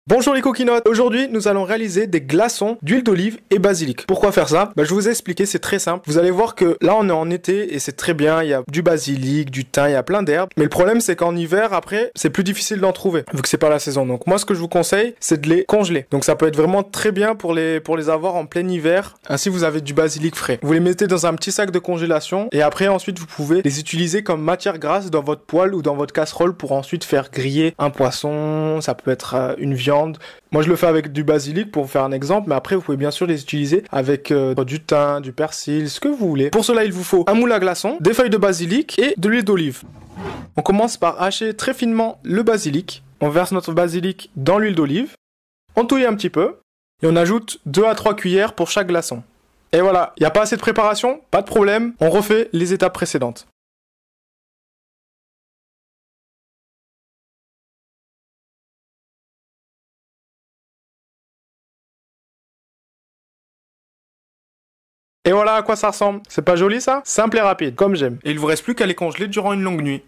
Bonjour les coquinottes, aujourd'hui nous allons réaliser des glaçons d'huile d'olive et basilic. Pourquoi faire ça? Je vais vous expliquer, c'est très simple. Vous allez voir que là on est en été et c'est très bien, il y a du basilic, du thym, il y a plein d'herbes. Mais le problème c'est qu'en hiver après c'est plus difficile d'en trouver vu que c'est pas la saison. Donc moi ce que je vous conseille c'est de les congeler. Donc ça peut être vraiment très bien pour les avoir en plein hiver. Ainsi vous avez du basilic frais. Vous les mettez dans un petit sac de congélation et après ensuite vous pouvez les utiliser comme matière grasse dans votre poêle ou dans votre casserole pour ensuite faire griller un poisson, ça peut être une viande. Moi je le fais avec du basilic pour vous faire un exemple, mais après vous pouvez bien sûr les utiliser avec du thym, du persil, ce que vous voulez. Pour cela il vous faut un moule à glaçons, des feuilles de basilic et de l'huile d'olive. On commence par hacher très finement le basilic. On verse notre basilic dans l'huile d'olive, on touille un petit peu et on ajoute 2 à 3 cuillères pour chaque glaçon. Et voilà, il n'y a pas assez de préparation, pas de problème, on refait les étapes précédentes. Et voilà à quoi ça ressemble. C'est pas joli ça? Simple et rapide, comme j'aime. Et il vous reste plus qu'à les congeler durant une longue nuit.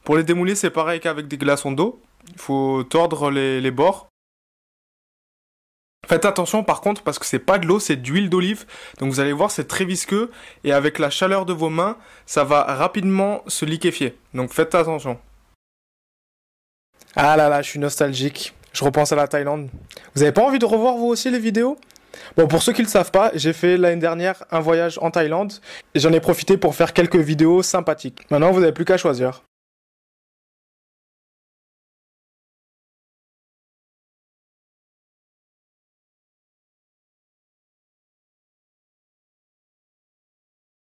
Pour les démouler, c'est pareil qu'avec des glaçons d'eau. Il faut tordre les bords. Faites attention par contre parce que c'est pas de l'eau, c'est d'huile d'olive. Donc vous allez voir, c'est très visqueux. Et avec la chaleur de vos mains, ça va rapidement se liquéfier. Donc faites attention. Ah là là, je suis nostalgique. Je repense à la Thaïlande. Vous avez pas envie de revoir vous aussi les vidéos? Bon, pour ceux qui ne le savent pas, j'ai fait l'année dernière un voyage en Thaïlande et j'en ai profité pour faire quelques vidéos sympathiques. Maintenant, vous n'avez plus qu'à choisir.